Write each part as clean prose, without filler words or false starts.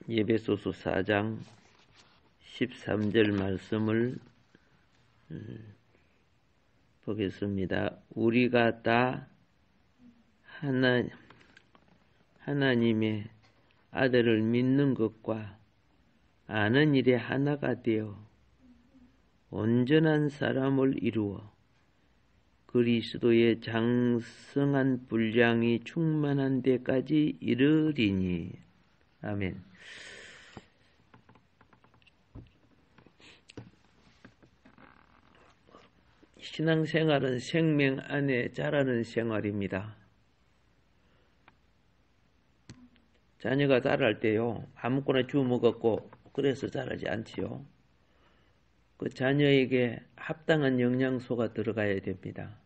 에베소서 4장 13절 말씀을 보겠습니다. 우리가 다 하나님의 아들을 믿는 것과 아는 일에 하나가 되어 온전한 사람을 이루어 그리스도의 장성한 분량이 충만한 데까지 이르리니. 아멘. 신앙생활은 생명 안에 자라는 생활입니다. 자녀가 자랄 때요, 아무거나 주워먹었고 그래서 자라지 않지요. 그 자녀에게 합당한 영양소가 들어가야 됩니다.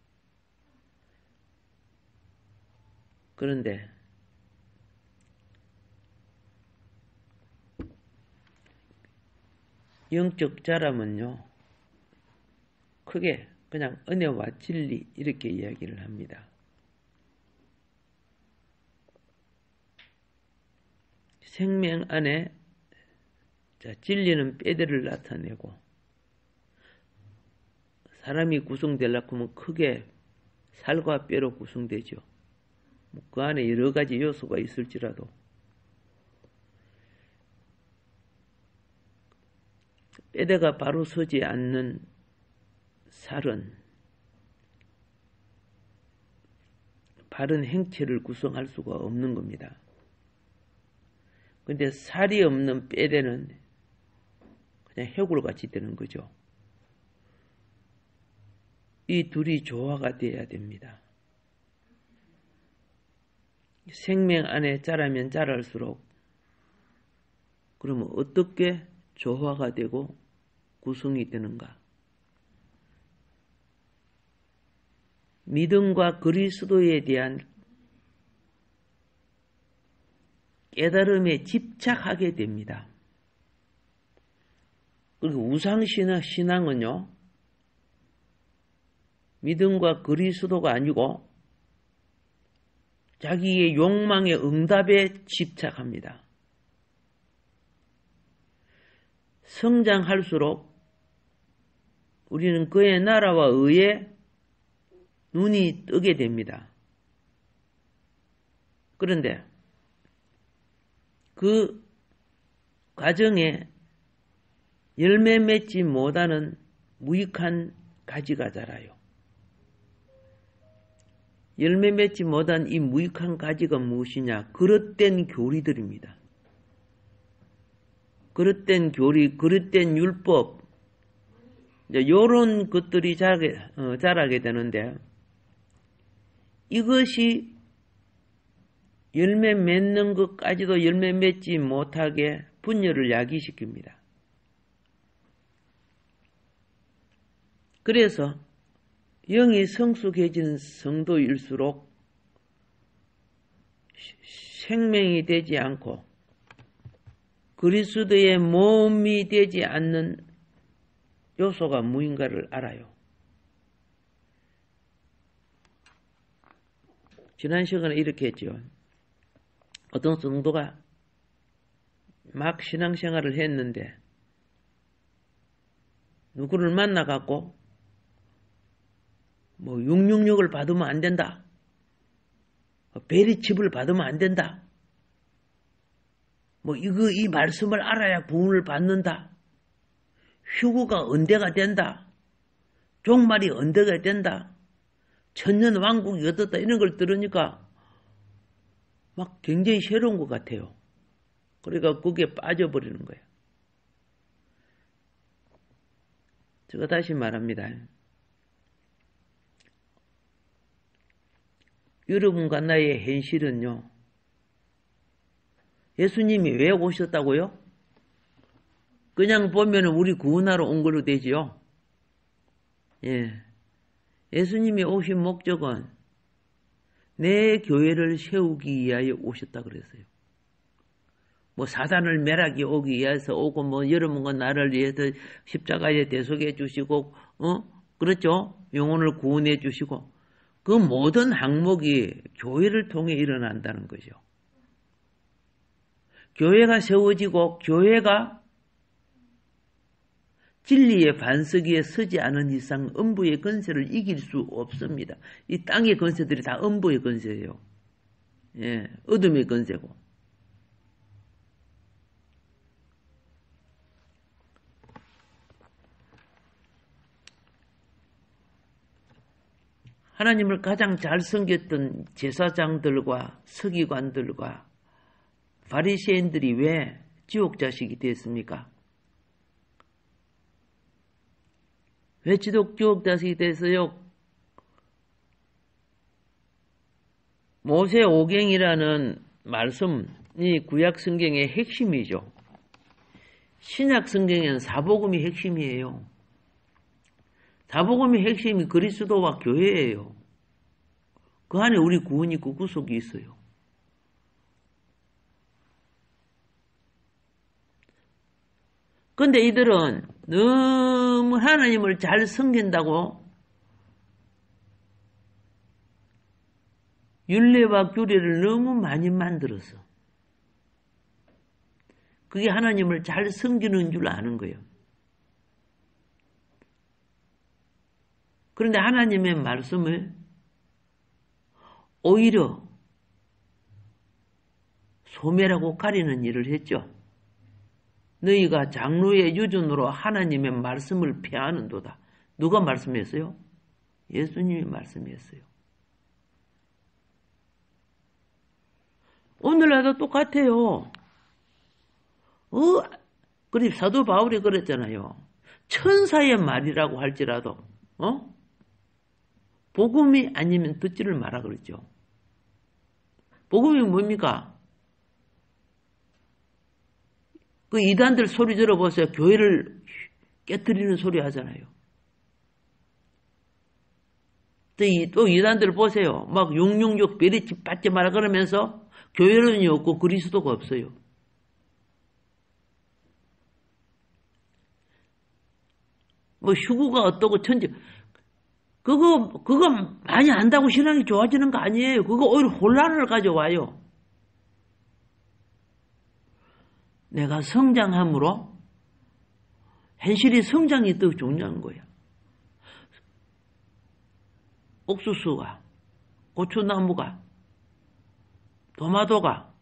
그런데 영적 자람은요, 크게 그냥 은혜와 진리 이렇게 이야기를 합니다. 생명 안에 진리는 뼈대를 나타내고, 사람이 구성되려고 하면 크게 살과 뼈로 구성되죠. 그 안에 여러 가지 요소가 있을지라도 뼈대가 바로 서지 않는 살은 바른 행체를 구성할 수가 없는 겁니다. 그런데 살이 없는 뼈대는 그냥 해골같이 되는 거죠. 이 둘이 조화가 되어야 됩니다. 생명 안에 자라면 자랄수록 그러면 어떻게 조화가 되고 구성이 되는가? 믿음과 그리스도에 대한 깨달음에 집착하게 됩니다. 그리고 우상신앙은요, 믿음과 그리스도가 아니고 자기의 욕망의 응답에 집착합니다. 성장할수록 우리는 그의 나라와 의에 눈이 뜨게 됩니다. 그런데 그 과정에 열매 맺지 못하는 무익한 가지가 자라요. 열매 맺지 못한 이 무익한 가지가 무엇이냐? 그릇된 교리들입니다. 그릇된 교리, 그릇된 율법, 이런 것들이 자라게 되는데, 이것이 열매 맺는 것까지도 열매 맺지 못하게 분열을 야기시킵니다. 그래서 영이 성숙해진 성도일수록 생명이 되지 않고 그리스도의 몸이 되지 않는 요소가 무인가를 알아요. 지난 시간에 이렇게 했죠. 어떤 성도가 막 신앙생활을 했는데 누구를 만나갖고 666을 받으면 안 된다. 베리칩을 받으면 안 된다. 이 말씀을 알아야 구원을 받는다. 휴거가 언제가 된다. 종말이 언제가 된다. 천년 왕국이 어떻다. 이런 걸 들으니까 막 굉장히 새로운 것 같아요. 그러니까 거기에 빠져버리는 거예요. 제가 다시 말합니다. 여러분과 나의 현실은요, 예수님이 왜 오셨다고요? 그냥 보면 우리 구원하러 온 걸로 되지요. 예. 예수님이 오신 목적은 내 교회를 세우기 위하여 오셨다 그랬어요. 사단을 멸하기 오기 위해서 오고, 여러분과 나를 위해서 십자가에 대속해 주시고, 그렇죠? 영혼을 구원해 주시고, 그 모든 항목이 교회를 통해 일어난다는 거죠. 교회가 세워지고 교회가 진리의 반석위에 서지 않은 이상 음부의 권세를 이길 수 없습니다. 이 땅의 권세들이 다 음부의 권세예요. 예, 어둠의 권세고. 하나님을 가장 잘 섬겼던 제사장들과 서기관들과 바리새인들이 왜 지옥 자식이 됐습니까? 왜 지옥 자식이 됐어요? 모세 오경이라는 말씀이 구약 성경의 핵심이죠. 신약 성경에는 사복음이 핵심이에요. 사복음의 핵심이 그리스도와 교회예요. 그 안에 우리 구원이 있고 구속이 있어요. 근데 이들은 너무 하나님을 잘 섬긴다고 율례와 규례를 너무 많이 만들어서 그게 하나님을 잘 섬기는 줄 아는 거예요. 그런데 하나님의 말씀을 오히려 소멸하고 가리는 일을 했죠. 너희가 장로의 유전으로 하나님의 말씀을 폐하는도다. 누가 말씀했어요? 예수님이 말씀했어요. 오늘날도 똑같아요. 그래 사도 바울이 그랬잖아요. 천사의 말이라고 할지라도 복음이 아니면 듣지를 마라 그랬죠. 복음이 뭡니까? 그 이단들 소리 들어보세요. 교회를 깨트리는 소리 하잖아요. 또 이단들 보세요. 막 666 베리집 받지 마라 그러면서 교회론이 없고 그리스도가 없어요. 뭐 휴구가 어떠고 천지 그거 많이 안다고 신앙이 좋아지는 거 아니에요. 그거 오히려 혼란을 가져와요. 내가 성장함으로 현실이 성장이 더 중요한 거야. 옥수수가, 고추나무가, 토마토가,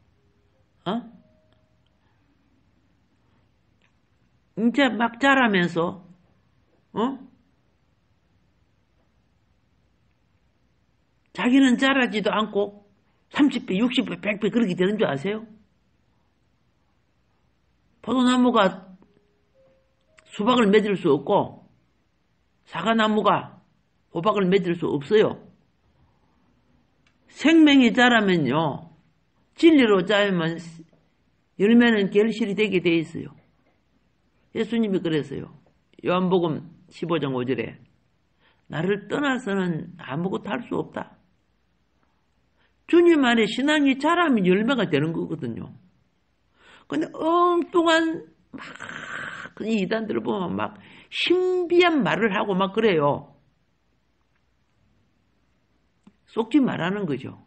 이제 막 자라면서, 자기는 자라지도 않고 30배, 60배, 100배 그렇게 되는 줄 아세요? 포도나무가 수박을 맺을 수 없고 사과나무가 호박을 맺을 수 없어요. 생명이 자라면요. 진리로 자라면 열매는 결실이 되게 돼 있어요. 예수님이 그랬어요. 요한복음 15장 5절에 나를 떠나서는 아무것도 할 수 없다. 주님 안에 신앙이 자라면 열매가 되는 거거든요. 근데 엉뚱한 막 이단들을 보면 막 신비한 말을 하고 막 그래요. 속지 말라는 거죠.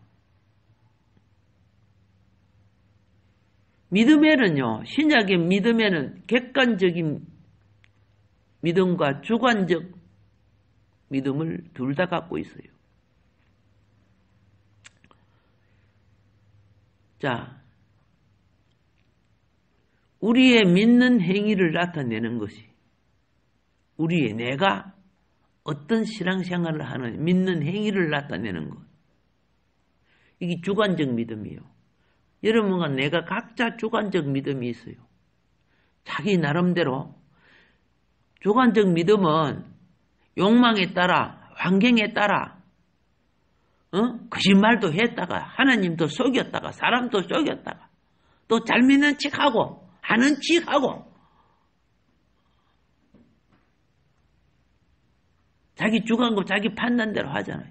믿음에는요. 신약의 믿음에는 객관적인 믿음과 주관적 믿음을 둘 다 갖고 있어요. 자, 우리의 믿는 행위를 나타내는 것이 우리의 내가 어떤 신앙생활을 하는 믿는 행위를 나타내는 것. 이게 주관적 믿음이에요. 여러분과 내가 각자 주관적 믿음이 있어요. 자기 나름대로 주관적 믿음은 욕망에 따라 환경에 따라 거짓말도 했다가 하나님도 속였다가 사람도 속였다가 또 잘 믿는 척하고 하는 척하고 자기 주관과 자기 판단대로 하잖아요.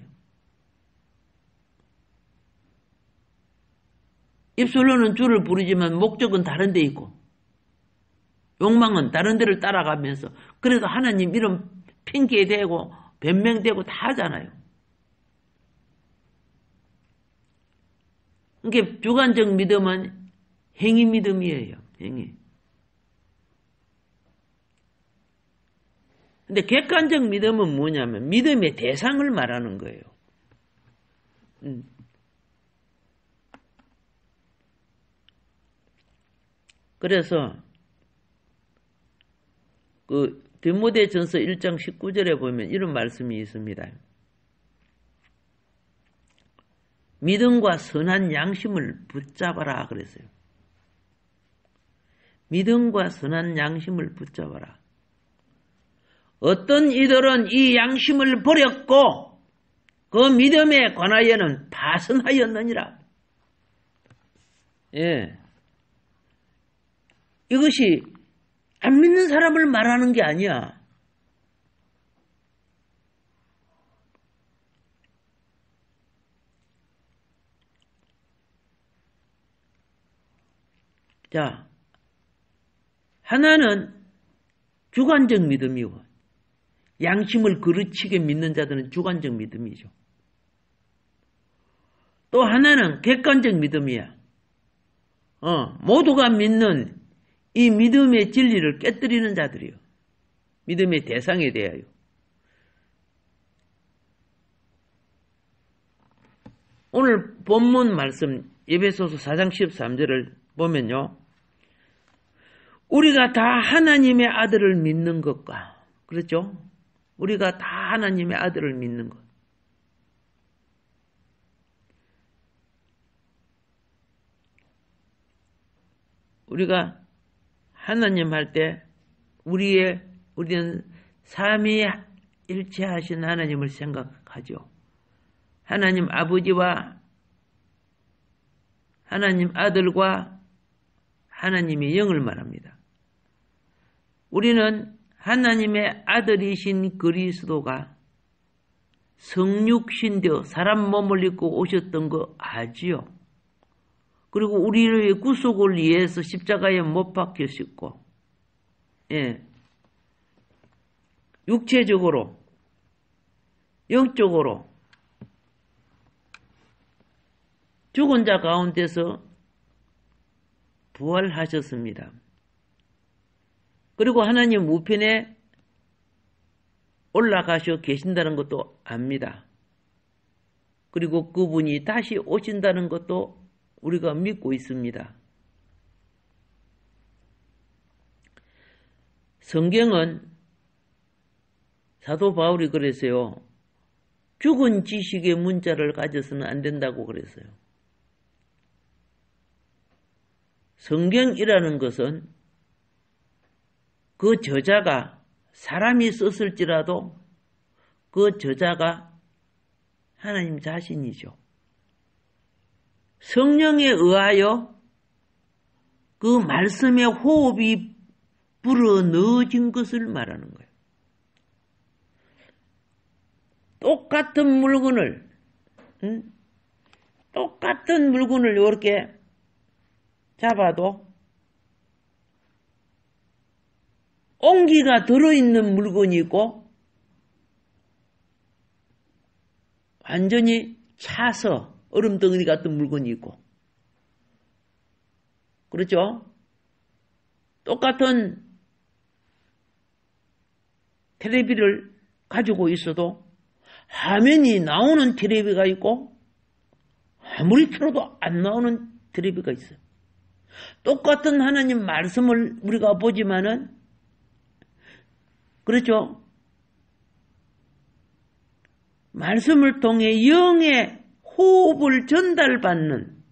입술로는 주를 부르지만 목적은 다른 데 있고 욕망은 다른 데를 따라가면서 그래도 하나님 이름 핑계대고 변명되고 다 하잖아요. 그러니까 주관적 믿음은 행위 믿음이에요. 행위. 근데 객관적 믿음은 뭐냐면 믿음의 대상을 말하는 거예요. 그래서 그 디모데전서 1장 19절에 보면 이런 말씀이 있습니다. 믿음과 선한 양심을 붙잡아라 그랬어요. 믿음과 선한 양심을 붙잡아라. 어떤 이들은 이 양심을 버렸고 그 믿음에 관하여는 파선하였느니라. 예. 이것이 안 믿는 사람을 말하는 게 아니야. 자, 하나는 주관적 믿음이고 양심을 그르치게 믿는 자들은 주관적 믿음이죠. 또 하나는 객관적 믿음이야. 모두가 믿는 이 믿음의 진리를 깨뜨리는 자들이요. 믿음의 대상에 대하여. 오늘 본문 말씀 에베소서 4장 13절을 보면요. 우리가 다 하나님의 아들을 믿는 것과 그렇죠? 우리가 다 하나님의 아들을 믿는 것. 우리가 하나님 할 때 우리는 삼위일체하신 하나님을 생각하죠. 하나님 아버지와 하나님 아들과 하나님의 영을 말합니다. 우리는 하나님의 아들이신 그리스도가 성육신되어 사람 몸을 입고 오셨던 거 아지요. 그리고 우리의 구속을 위해서 십자가에 못 박히셨고, 예, 육체적으로, 영적으로 죽은 자 가운데서 부활하셨습니다. 그리고 하나님 우편에 올라가셔 계신다는 것도 압니다. 그리고 그분이 다시 오신다는 것도 우리가 믿고 있습니다. 성경은 사도 바울이 그랬어요. 죽은 지식의 문자를 가져서는 안 된다고 그랬어요. 성경이라는 것은 그 저자가 사람이 썼을지라도 그 저자가 하나님 자신이죠. 성령에 의하여 그 말씀의 호흡이 불어 넣어진 것을 말하는 거예요. 똑같은 물건을 이렇게 잡아도 온기가 들어있는 물건이 있고 완전히 차서 얼음덩어리 같은 물건이 있고 그렇죠? 똑같은 텔레비를 가지고 있어도 화면이 나오는 텔레비가 있고 아무리 틀어도 안 나오는 텔레비가 있어요. 똑같은 하나님 말씀을 우리가 보지만은 그렇죠? 말씀을 통해 영의 호흡을 전달받는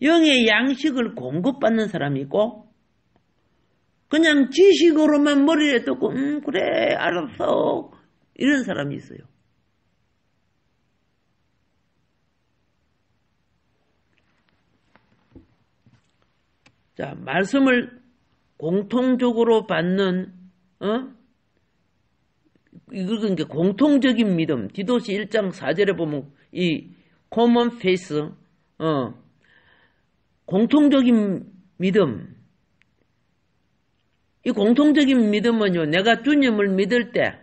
영의 양식을 공급받는 사람이 있고 그냥 지식으로만 머리에 듣고 그래 알았어 이런 사람이 있어요. 자, 말씀을 공통적으로 받는 이게 공통적인 믿음. 디도서 1장 4절에 보면 이 common faith 공통적인 믿음. 이 공통적인 믿음은요. 내가 주님을 믿을 때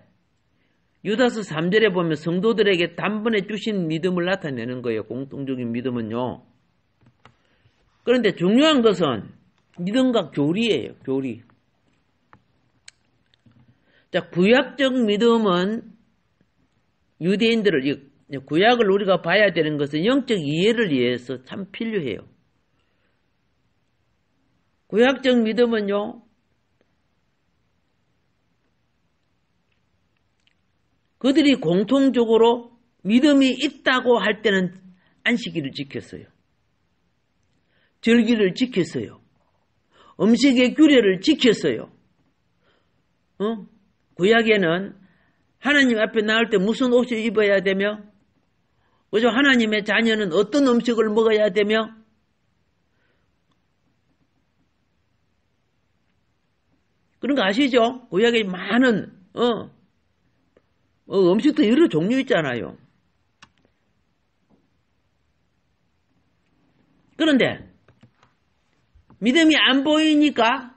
유다서 3절에 보면 성도들에게 단번에 주신 믿음을 나타내는 거예요. 공통적인 믿음은요. 그런데 중요한 것은 믿음과 교리예요, 교리. 자, 구약적 믿음은 유대인들을, 구약을 우리가 봐야 되는 것은 영적 이해를 위해서 참 필요해요. 구약적 믿음은요, 그들이 공통적으로 믿음이 있다고 할 때는 안식일을 지켰어요. 절기를 지켰어요. 음식의 규례를 지켰어요. 구약에는 하나님 앞에 나올 때 무슨 옷을 입어야 되며, 그죠? 하나님의 자녀는 어떤 음식을 먹어야 되며, 그런 거 아시죠? 구약에 많은 음식도 여러 종류 있잖아요. 그런데 믿음이 안 보이니까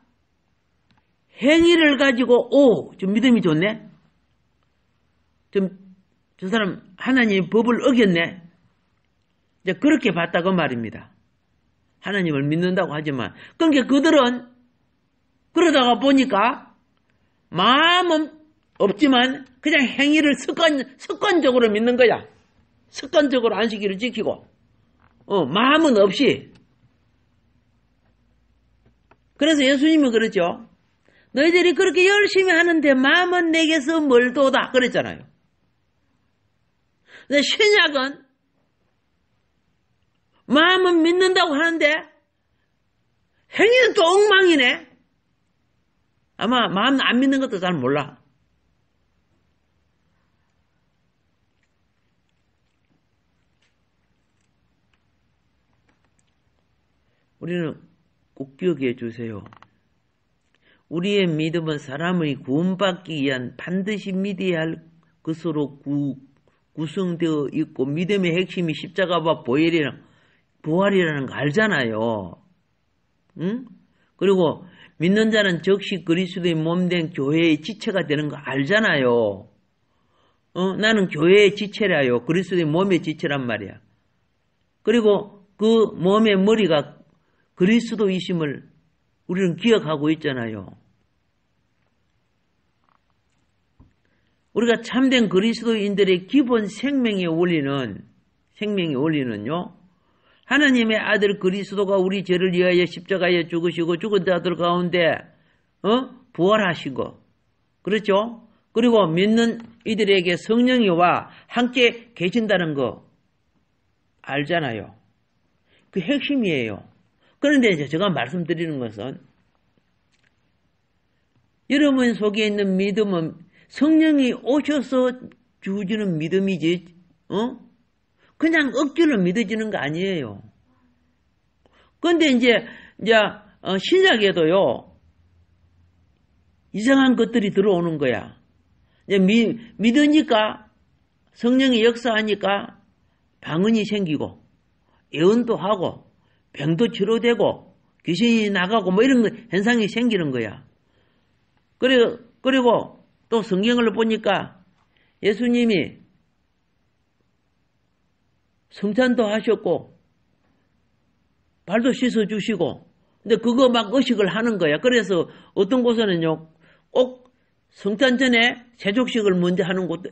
행위를 가지고 좀 믿음이 좋네. 저 사람 하나님의 법을 어겼네. 이제 그렇게 봤다고 말입니다. 하나님을 믿는다고 하지만, 그러니까 그들은 그러다가 보니까 마음은 없지만 그냥 행위를 습관적으로 믿는 거야. 습관적으로 안식일을 지키고 마음은 없이. 그래서 예수님은 그러죠. 너희들이 그렇게 열심히 하는데 마음은 내게서 멀도다 그랬잖아요. 근데 신약은 마음은 믿는다고 하는데 행위는 또 엉망이네. 아마 마음 안 믿는 것도 잘 몰라. 우리는 꼭 기억해 주세요. 우리의 믿음은 사람의 구원받기 위한 반드시 믿어야 할 것으로 구성되어 있고, 믿음의 핵심이 십자가와 부활이라는 거 알잖아요. 응? 그리고 믿는 자는 즉시 그리스도의 몸된 교회의 지체가 되는 거 알잖아요. 나는 교회의 지체라요. 그리스도의 몸의 지체란 말이야. 그리고 그 몸의 머리가 그리스도이심을 우리는 기억하고 있잖아요. 우리가 참된 그리스도인들의 기본 생명의 원리는요, 하나님의 아들 그리스도가 우리 죄를 위하여 십자가에 죽으시고 죽은 자들 가운데 부활하시고, 그렇죠? 그리고 믿는 이들에게 성령이 와 함께 계신다는 거 알잖아요. 그 핵심이에요. 그런데 이제 제가 말씀드리는 것은, 여러분 속에 있는 믿음은 성령이 오셔서 주어지는 믿음이지, 그냥 억지로 믿어지는 거 아니에요. 그런데 이제 신약에도요, 이상한 것들이 들어오는 거야. 이제 믿으니까, 성령이 역사하니까 방언이 생기고, 예언도 하고, 병도 치료되고, 귀신이 나가고, 뭐 이런 현상이 생기는 거야. 그리고 또 성경을 보니까 예수님이 성찬도 하셨고, 발도 씻어주시고, 근데 그거 막 의식을 하는 거야. 그래서 어떤 곳에는요, 꼭 성찬 전에 세족식을 먼저 하는 곳도,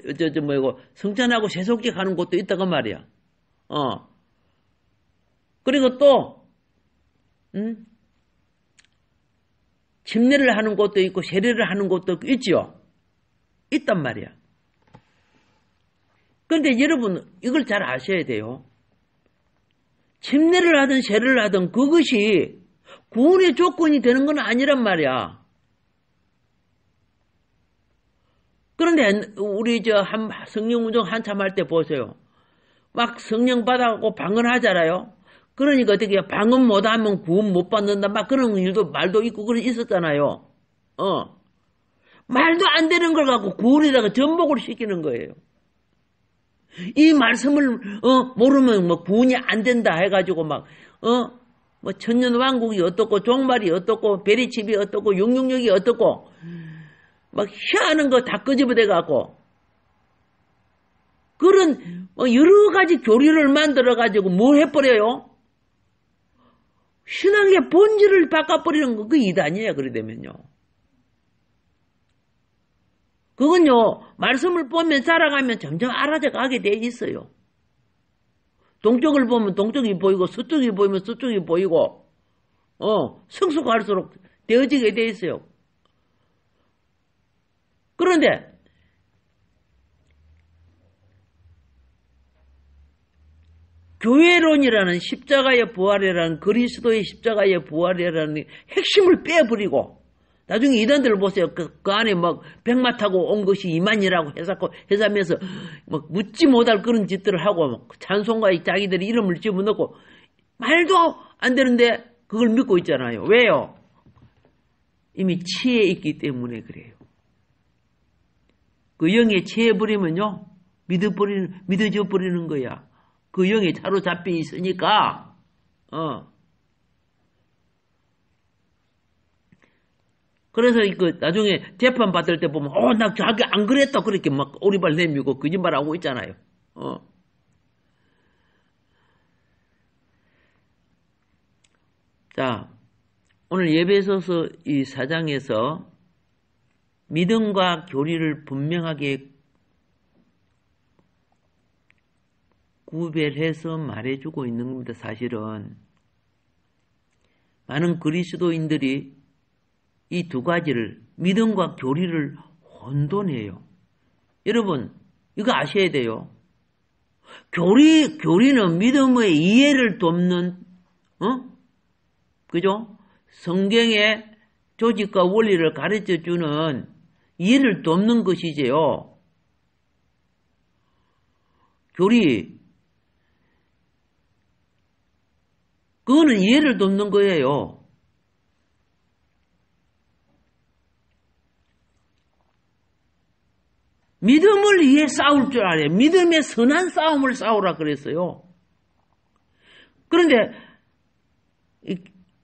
성찬하고 세족식 하는 곳도 있다고 말이야. 그리고 또, 침례를 하는 곳도 있고, 세례를 하는 곳도 있지요. 있단 말이야. 그런데 여러분, 이걸 잘 아셔야 돼요. 침례를 하든 세례를 하든 그것이 구원의 조건이 되는 건 아니란 말이야. 그런데 우리 성령 운동 한참 할 때 보세요. 막 성령 받아갖고 방언하잖아요. 그러니까 어떻게 방언 못하면 구원 못 받는다 막 그런 말도 있고 그런 있었잖아요. 말도 안 되는 걸 갖고 구원에다가 전복을 시키는 거예요. 이 말씀을 모르면 뭐 구원이 안 된다 해가지고 뭐 천년왕국이 어떻고 종말이 어떻고 베리칩이 어떻고 용용력이 어떻고 막 희한한 거 다 끄집어대 갖고 그런 여러 가지 교리를 만들어 가지고 뭐 해버려요? 신앙의 본질을 바꿔버리는 거, 그 이단이에요, 그래 되면요. 그건요, 말씀을 보면 자라가면 점점 알아져 가게 돼 있어요. 동쪽을 보면 동쪽이 보이고, 서쪽이 보이면 서쪽이 보이고, 성숙할수록 되어지게 돼 있어요. 그런데, 교회론이라는 십자가의 부활이라는 그리스도의 십자가의 부활이라는 핵심을 빼버리고 나중에 이단들 보세요. 그 안에 막 백마 타고 온 것이 이만이라고 해서하면서 막 묻지 못할 그런 짓들을 하고 막 찬송가에 자기들이 이름을 집어넣고 말도 안 되는데 그걸 믿고 있잖아요. 왜요? 이미 취해 있기 때문에 그래요. 그 영에 취해버리면요. 믿어져 버리는 거야. 그 영에 사로잡혀 있으니까, 그래서 그 나중에 재판 받을 때 보면, 나 자기 안 그랬다. 그렇게 막 오리발 내밀고 거짓말하고 있잖아요. 자, 오늘 예배소서 이 4장에서 믿음과 교리를 분명하게 구별해서 말해주고 있는 겁니다. 사실은 많은 그리스도인들이 이 두 가지를 믿음과 교리를 혼돈해요. 여러분 이거 아셔야 돼요. 교리는 믿음의 이해를 돕는 그죠? 성경의 조직과 원리를 가르쳐주는 이해를 돕는 것이지요. 교리 그거는 이해를 돕는 거예요. 믿음을 위해 싸울 줄 알아요. 믿음의 선한 싸움을 싸우라 그랬어요. 그런데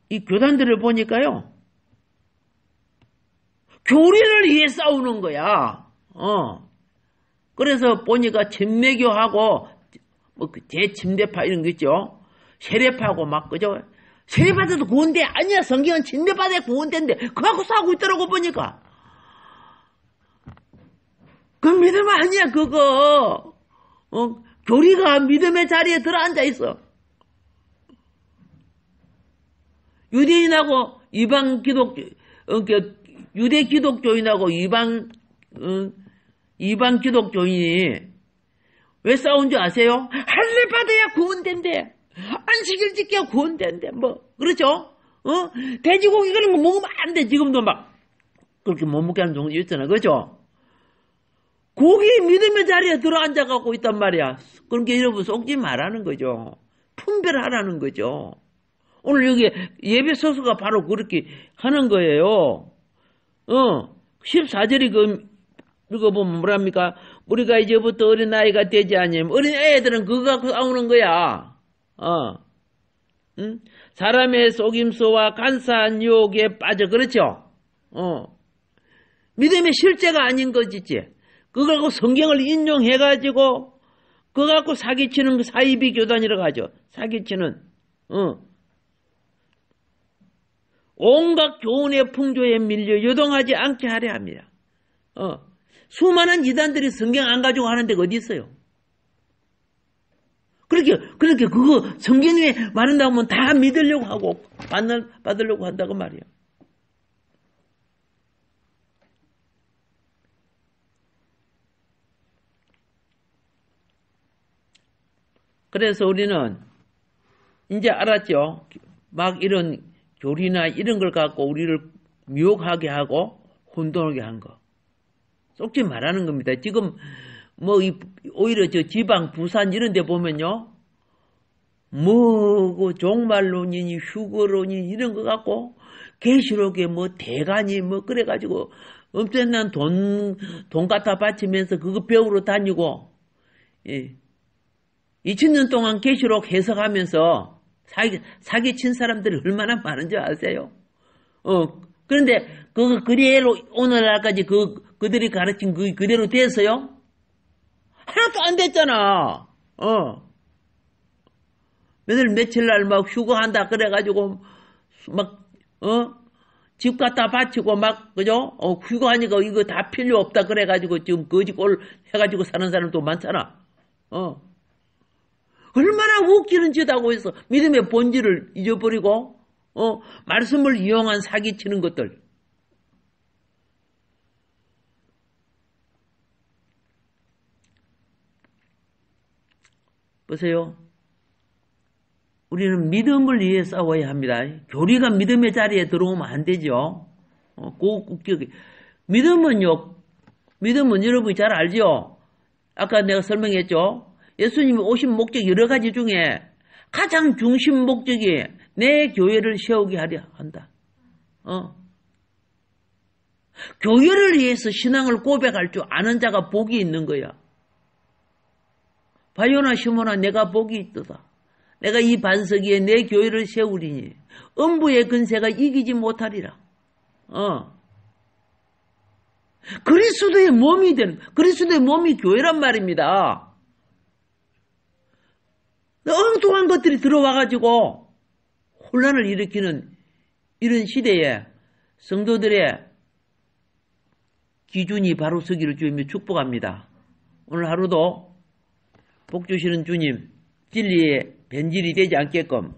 이 교단들을 보니까요. 교리를 위해 싸우는 거야. 그래서 보니까 침례교하고 뭐 제침례파 이런 거 있죠. 세례파하고 막 그죠. 세례받아도 구원대 아니야. 성경은 침례받아야 구원대인데 그거 갖고 싸우고 있더라고 보니까. 그 믿음 아니야 그거. 교리가 믿음의 자리에 들어앉아 있어. 유대인하고 이방 유대 기독교인하고 이방 기독교인이 왜 싸운 줄 아세요? 할례 받아야 구원된대. 안식일 지켜야 구원된대. 뭐 그렇죠? 돼지고기 그런 거 먹으면 안 돼. 지금도 막 그렇게 못 먹게 하는 종류 있잖아. 그렇죠? 고기 믿음의 자리에 들어앉아갖고 있단 말이야. 그러니까 여러분 속지 말라는 거죠. 분별하라는 거죠. 오늘 여기 예배 소수가 바로 그렇게 하는 거예요. 14절이 읽어보면 뭐랍니까? 우리가 이제부터 어린아이가 되지 않으면 어린애들은 그거 갖고 싸우는 거야. 사람의 속임수와 간사한 유혹에 빠져. 그렇죠? 믿음의 실제가 아닌 거지. 그거 갖고 성경을 인용해가지고 그거 갖고 사기치는 거 사이비 교단이라고 하죠. 사기치는 온갖 교훈의 풍조에 밀려 요동하지 않게 하려 합니다. 수많은 이단들이 성경 안 가지고 하는 데가 어디 있어요? 그렇게 그거 성경에 말한다고 하면 다 믿으려고 하고 받으려고 한다고 말이에요. 그래서 우리는 이제 알았죠. 막 이런 교리나 이런 걸 갖고 우리를 미혹하게 하고 혼돈하게 한 거. 속지 말하는 겁니다. 지금 오히려 저 지방 부산 이런 데 보면요. 그 종말론이니 휴거론이니 이런 거 갖고 계시록에 대간이 그래가지고 엄청난 돈 갖다 바치면서 그거 배우러 다니고 2000년 동안 계시록 해석하면서 사기친 사람들이 얼마나 많은지 아세요? 그런데 그거 그대로 오늘날까지 그들이 가르친 그대로 됐어요? 하나도 안 됐잖아. 며칠 날 막 휴거한다 그래가지고 막 집 갖다 바치고 막 그죠? 휴거하니까 이거 다 필요 없다 그래가지고 지금 거지꼴 해가지고 사는 사람도 많잖아. 얼마나 웃기는 짓하고 있어. 믿음의 본질을 잊어버리고 말씀을 이용한 사기치는 것들. 보세요. 우리는 믿음을 위해 싸워야 합니다. 교리가 믿음의 자리에 들어오면 안 되죠. 믿음은 여러분이 잘 알죠? 아까 내가 설명했죠? 예수님이 오신 목적 여러 가지 중에 가장 중심 목적이 내 교회를 세우게 하려 한다. 교회를 위해서 신앙을 고백할 줄 아는 자가 복이 있는 거야. 바요나 시몬아 내가 복이 있도다. 내가 이 반석 위에 내 교회를 세우리니 음부의 근세가 이기지 못하리라. 그리스도의 몸이 되는, 그리스도의 몸이 교회란 말입니다. 엉뚱한 것들이 들어와가지고 혼란을 일으키는 이런 시대에 성도들의 기준이 바로 서기를 주님이 축복합니다. 오늘 하루도 복 주시는 주님, 진리의 변질이 되지 않게끔